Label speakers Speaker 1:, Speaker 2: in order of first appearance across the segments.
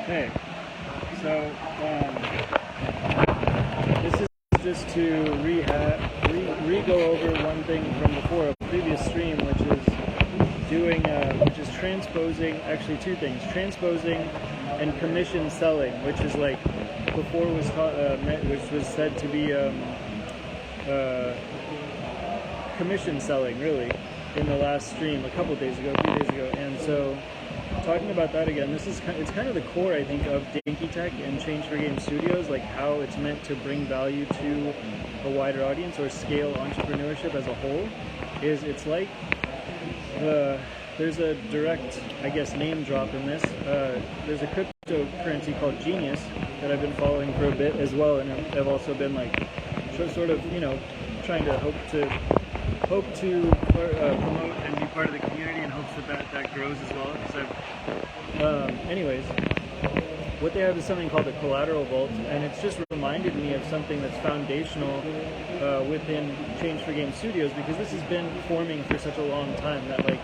Speaker 1: Hey, so this is just to re-go over one thing from before, a previous stream, which is transposing, actually two things, transposing and commission selling, which is like before was which was said to be commission selling, really, in the last stream a few days ago, and so talking about that again, it's kind of the core, I think, of Dinky Tech and Change for Game Studios, like how it's meant to bring value to a wider audience or scale entrepreneurship as a whole. It's like there's a direct, I guess, name drop in this. There's a cryptocurrency called Genius that I've been following for a bit as well, and I've also been like sort of, trying to hope to promote and be part of the community in hopes that grows as well. Anyways, what they have is something called the collateral vault, and it's just reminded me of something that's foundational within Change for Game Studios, because this has been forming for such a long time that like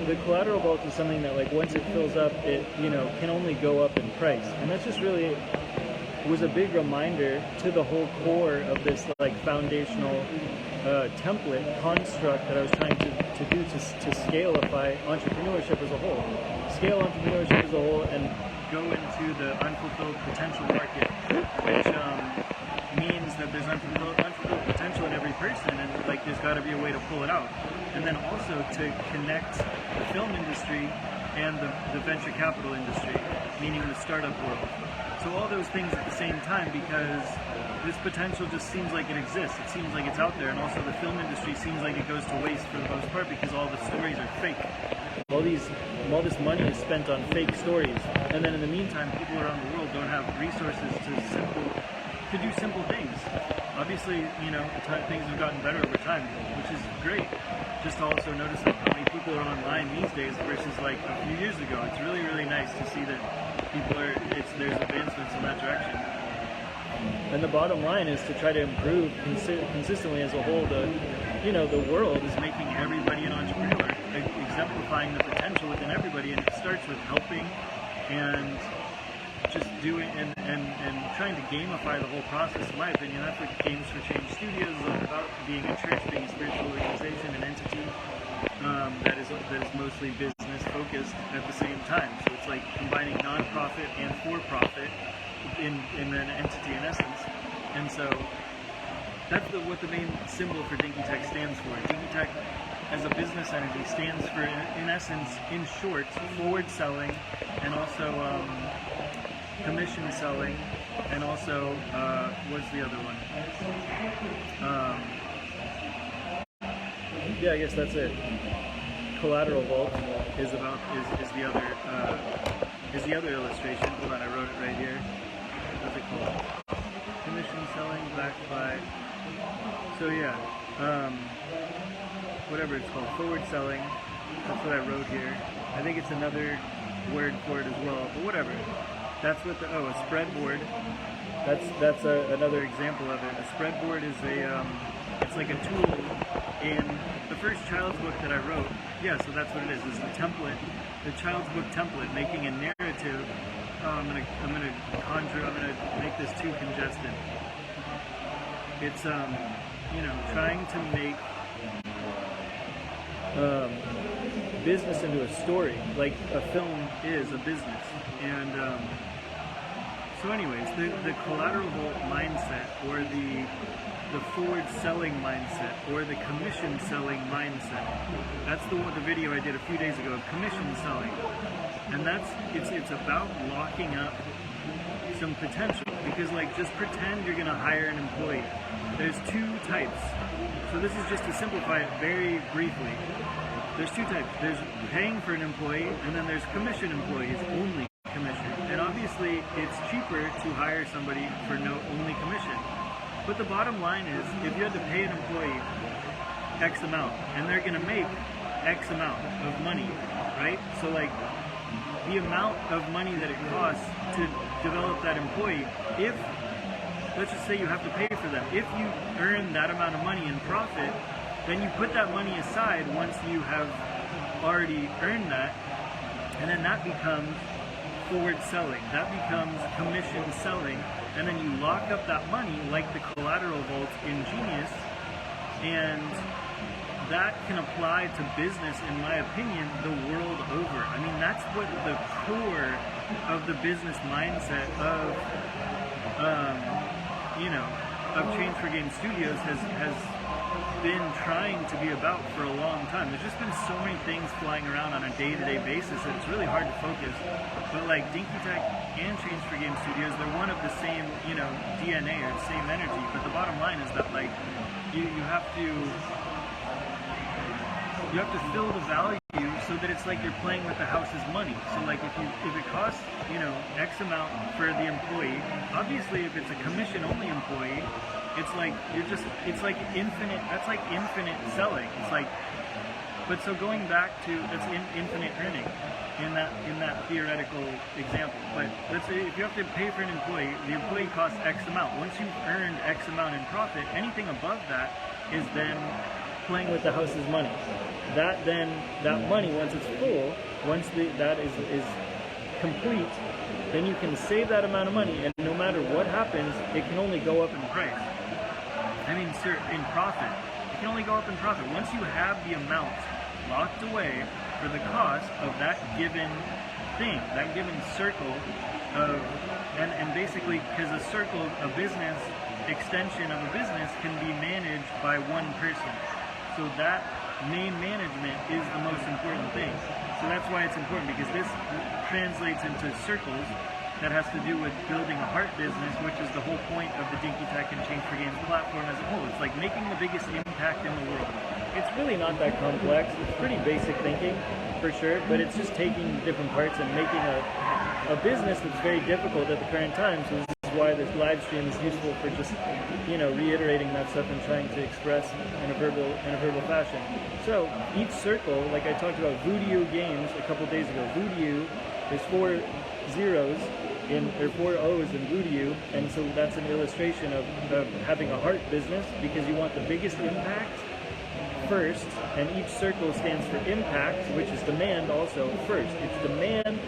Speaker 1: the collateral vault is something that like once it fills up, it can only go up in price, and that's just really was a big reminder to the whole core of this like foundational template construct that I was trying to do to scaleify entrepreneurship as a whole. Scale entrepreneurship as a whole and go into the unfulfilled potential market, which means that there's unfulfilled potential in every person, and like there's got to be a way to pull it out. And then also to connect the film industry and the venture capital industry, meaning the startup world. So all those things at the same time, because this potential just seems like it exists. It seems like it's out there, and also the film industry seems like it goes to waste for the most part because all the stories are fake. All this money is spent on fake stories, and then in the meantime, people around the world don't have resources to do simple things. Obviously, things have gotten better over time, which is great. Just to also notice how many people are online these days versus like a few years ago. It's really, really nice to see that there's advancements in that direction. And the bottom line is to try to improve consistently as a whole. The world is making everybody an entrepreneur, exemplifying the potential within everybody, and it starts with helping and just doing and trying to gamify the whole process. In my opinion, that's what Games for Change Studios is all about: being a church, being a spiritual organization, an entity that is mostly business focused at the same time. So it's like combining non-profit and for-profit in an entity in essence. And so that's what the main symbol for Dinky Tech stands for. Dinky Tech as a business entity stands for, in essence, in short, forward selling, and also commission selling, and also what's the other one? I guess that's it. Collateral vault is the other illustration. Hold on, I wrote it right here. What's it called? Commission selling backed by. So whatever it's called, forward selling. That's what I wrote here. I think it's another word for it as well, but whatever. That's what a spreadboard. That's another example of it. A spreadboard is it's like a tool in the first child's book that I wrote. Yeah, so that's what it is. It's the template, the child's book template, making a narrative. I'm gonna make this too congested. It's trying to make business into a story, like a film is a business. And so anyways, the collateral vault mindset, or the forward selling mindset, or the commission selling mindset, that's the video I did a few days ago of commission selling. And it's about locking up some potential, because like just pretend you're gonna hire an employee. There's two types. So this is just to simplify it very briefly. There's two types. There's paying for an employee, and then there's commission employees, only commission. And obviously it's cheaper to hire somebody for only commission. But the bottom line is, if you had to pay an employee X amount, and they're gonna make X amount of money, right? So like the amount of money that it costs to develop that employee, if, let's just say you have to pay for them, if you earn that amount of money in profit, then you put that money aside once you have already earned that, and then that becomes forward selling. That becomes commission selling, and then you lock up that money like the collateral vault in Genius, and that can apply to business, in my opinion, the world over. I mean, that's what the core of the business mindset of, of Change for Game Studios has been trying to be about for a long time. There's just been so many things flying around on a day-to-day basis that it's really hard to focus. But like Dinky Tech and Change for Game Studios, they're one of the same, DNA or the same energy. But the bottom line is that like you have to fill the value so that it's like you're playing with the house's money. So like if it costs, X amount for the employee, obviously if it's a commission only employee, it's like infinite, that's like infinite selling. It's like, but so going back to, that's infinite earning in that theoretical example. But let's say if you have to pay for an employee, the employee costs X amount. Once you've earned X amount in profit, anything above that is then playing with the house's money. That money, once it's full, that is complete, then you can save that amount of money, and no matter what happens, it can only go up in price. I mean, sir, in profit. It can only go up in profit. Once you have the amount locked away for the cost of that given thing, that given circle of, and basically, because a circle, a business, extension of a business can be managed by one person. So that main management is the most important thing. So that's why it's important, because this translates into circles that has to do with building a heart business, which is the whole point of the Dinky Tech and Change for Games platform as a whole. It's like making the biggest impact in the world. It's really not that complex. It's pretty basic thinking, for sure, but it's just taking different parts and making a business that's very difficult at the current time. So this is why this live stream is useful for just, reiterating that stuff and trying to express in a verbal fashion. So each circle, like I talked about Voodoo Games a couple days ago, Voodoo, there's 4 zeros or 4 O's in Voodoo, and so that's an illustration of having a heart business, because you want the biggest impact first, and each circle stands for impact, which is demand also first. It's demand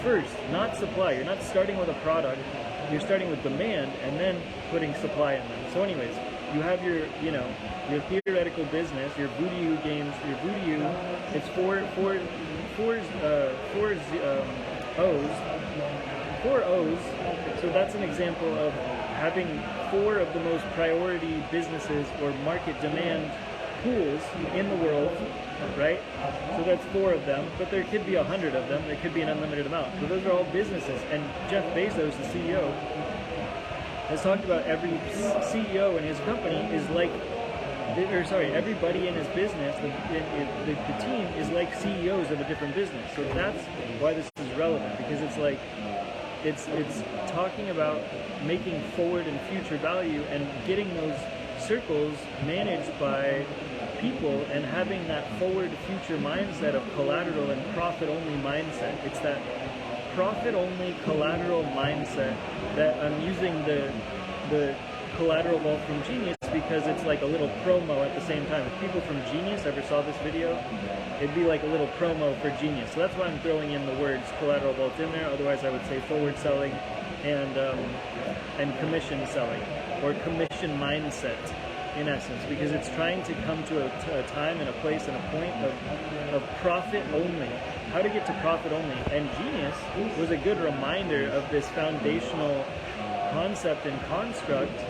Speaker 1: first, not supply. You're not starting with a product, you're starting with demand and then putting supply in them. So anyways, you have your theoretical business, your Voodoo games, your Voodoo, it's four O's. So that's an example of having 4 of the most priority businesses or market demand pools in the world, right? So that's 4 of them, but there could be 100 of them. There could be an unlimited amount. So those are all businesses. And Jeff Bezos, the CEO, has talked about every CEO in his company is like, everybody in his business, the team is like CEOs of a different business. So that's why this is relevant, because it's like, it's talking about making forward and future value and getting those circles managed by people and having that forward future mindset of collateral and profit only mindset. It's that profit only collateral mindset that I'm using the collateral vault from Genius, because it's like a little promo at the same time. If people from Genius ever saw this video, it'd be like a little promo for Genius. So that's why I'm throwing in the words collateral vault in there. Otherwise I would say forward selling and commission selling, or commission mindset in essence, because it's trying to come to a time and a place and a point of profit only. How to get to profit only. And Genius was a good reminder of this foundational concept and construct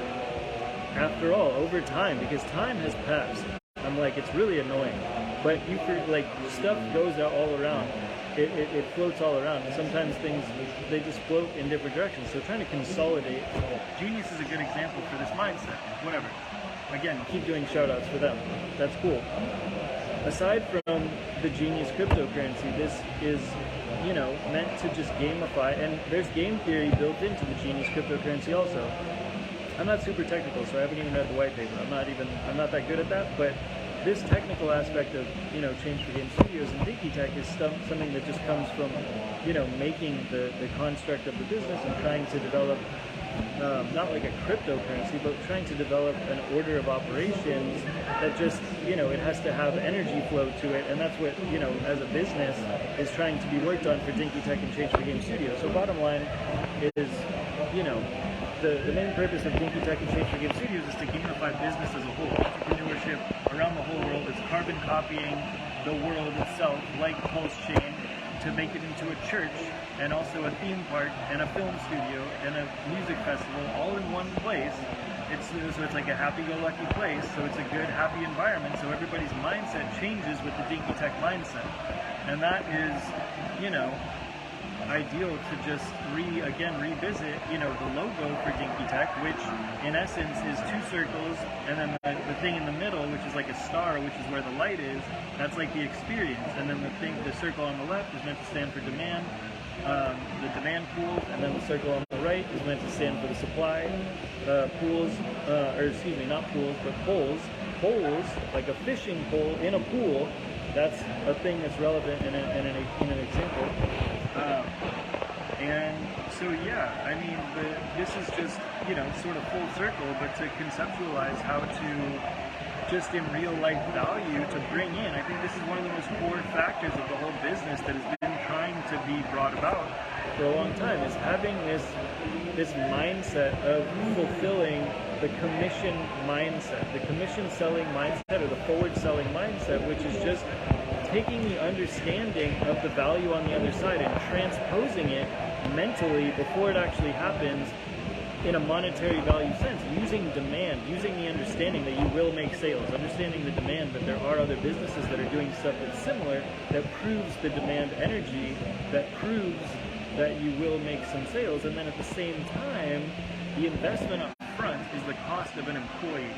Speaker 1: after all, over time, because time has passed. I'm like, it's really annoying. But you could, like, stuff goes out all around. It floats all around. And sometimes things, they just float in different directions. So trying to consolidate. Genius is a good example for this mindset. Whatever. Again, keep doing shout outs for them. That's cool. Aside from the Genius cryptocurrency, this is, meant to just gamify. And there's game theory built into the Genius cryptocurrency also. I'm not super technical, so I haven't even read the white paper. I'm not that good at that, but this technical aspect of, Change for Game Studios and Dinky Tech is something that just comes from, making the construct of the business and trying to develop not like a cryptocurrency, but trying to develop an order of operations that just, it has to have energy flow to it, and that's what, as a business is trying to be worked on for Dinky Tech and Change for Game Studio. So bottom line is, the main purpose of Dinky Tech and Change for Game Studios is to gamify business as a whole. Entrepreneurship around the whole world is carbon copying the world itself, like Pulse Chain, to make it into a church and also a theme park and a film studio and a music festival all in one place. So it's like a happy-go-lucky place, so it's a good, happy environment, so everybody's mindset changes with the Dinky Tech mindset. And that is, ideal to just revisit, the logo for Dinky Tech, which in essence is two circles, and then the thing in the middle, which is like a star, which is where the light is, that's like the experience. And then the circle on the left is meant to stand for demand, the demand pools, and then the circle on the right is meant to stand for the supply pools, not pools, but poles. Poles, like a fishing pole in a pool, that's a thing that's relevant in an example. And so, this is just, sort of full circle, but to conceptualize how to just in real life value to bring in. I think this is one of the most core factors of the whole business that has been trying to be brought about for a long time, is having this mindset of fulfilling the commission mindset, the commission selling mindset, or the forward selling mindset, which is just taking the understanding of the value on the other side and transposing it mentally before it actually happens in a monetary value sense, using demand, using the understanding that you will make sales, understanding the demand that there are other businesses that are doing stuff that's similar, that proves the demand energy, that proves that you will make some sales. And then at the same time, the investment up front is the cost of an employee.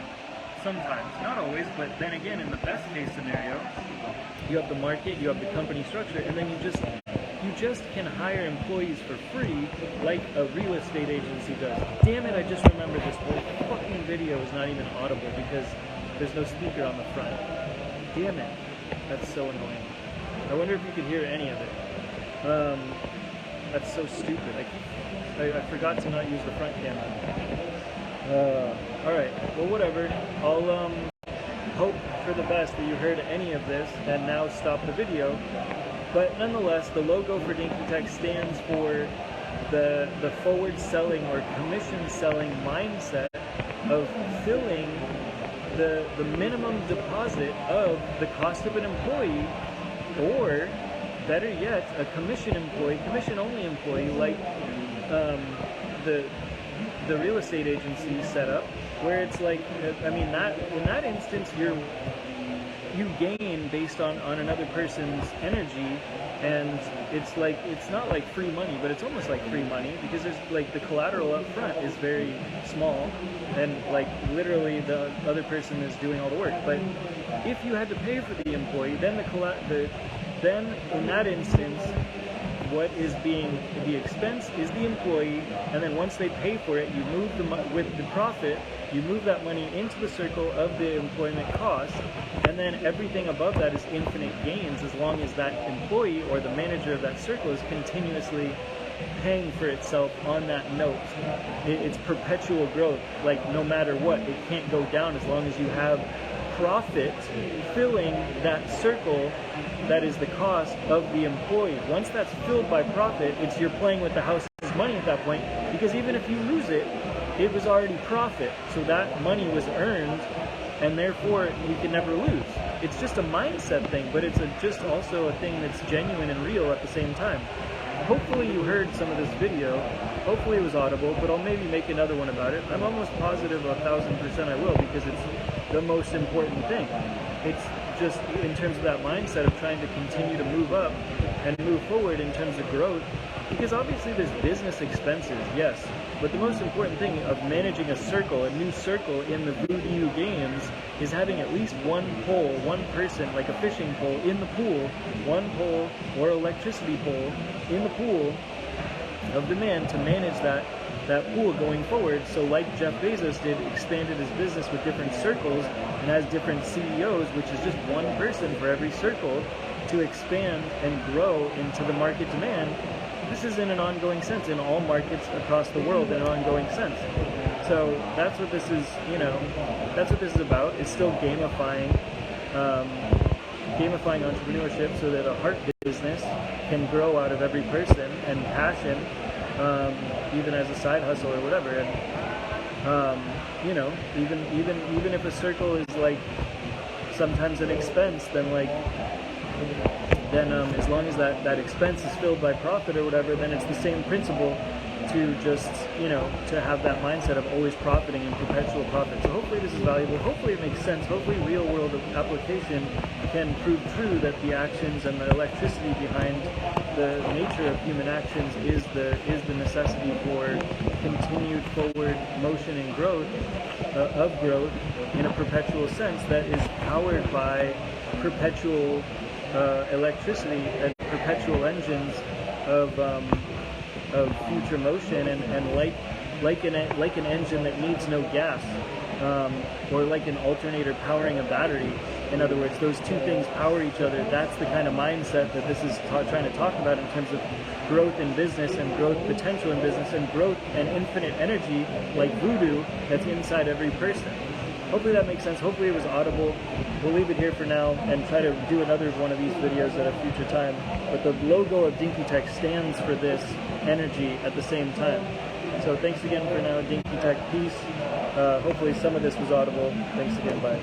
Speaker 1: Sometimes, not always, but then again, in the best case scenario, you have the market, you have the company structure, and then you just can hire employees for free like a real estate agency does. Damn it, I just remembered this whole fucking video is not even audible because there's no speaker on the front. Damn it. That's so annoying. I wonder if you could hear any of it. That's so stupid. I forgot to not use the front camera. Alright, well whatever. I'll hope for the best that you heard any of this and now stop the video. But nonetheless, the logo for Dinky Tech stands for the forward selling or commission selling mindset of filling the minimum deposit of the cost of an employee, or better yet, a commission only employee, like the real estate agency setup, where it's like, in that instance, you gain based on another person's energy, and it's not like free money, but it's almost like free money, because there's like the collateral up front is very small, and like literally the other person is doing all the work. But if you had to pay for the employee, then then in that instance, what is being the expense is the employee, and then once they pay for it, you move with the profit, you move that money into the circle of the employment cost, and then everything above that is infinite gains, as long as that employee or the manager of that circle is continuously paying for itself on that note. It's perpetual growth, like no matter what, it can't go down as long as you have profit filling that circle that is the cost of the employee. Once that's filled by profit, you're playing with the house's money at that point, because even if you lose it, it was already profit. So that money was earned, and therefore you can never lose. It's just a mindset thing, but it's just also a thing that's genuine and real at the same time. Hopefully you heard some of this video. Hopefully it was audible, but I'll maybe make another one about it. I'm almost positive 1,000% I will, because it's the most important thing. It's just in terms of that mindset of trying to continue to move up and move forward in terms of growth, because obviously there's business expenses, yes, but the most important thing of managing a circle, a new circle in the Voodoo games, is having at least one pole, one person, like a fishing pole in the pool, one pole or electricity pole in the pool of demand to manage that pool going forward. So like Jeff Bezos did, expanded his business with different circles and has different CEOs, which is just one person for every circle, to expand and grow into the market demand. this is in an ongoing sense in all markets across the world in an ongoing sense. So that's what this is, that's what this is about. It's still gamifying entrepreneurship so that a heart business can grow out of every person, and passion, even as a side hustle or whatever. And even if a circle is like sometimes an expense, then as long as that expense is filled by profit or whatever, then it's the same principle to just, to have that mindset of always profiting and perpetual profit. So hopefully this is valuable. Hopefully it makes sense. Hopefully real world application can prove true that the actions and the electricity behind the nature of human actions is the necessity for continued forward motion and growth, of growth in a perpetual sense that is powered by perpetual electricity and perpetual engines of future motion, and like an engine that needs no gas, or like an alternator powering a battery. In other words, those two things power each other. That's the kind of mindset that this is trying to talk about in terms of growth in business and growth potential in business and growth and infinite energy like voodoo that's inside every person. Hopefully that makes sense. Hopefully it was audible. We'll leave it here for now and try to do another one of these videos at a future time. But the logo of Dinky Tech stands for this energy at the same time. So thanks again for now, Dinky Tech. Peace. Hopefully some of this was audible. Thanks again. Bye.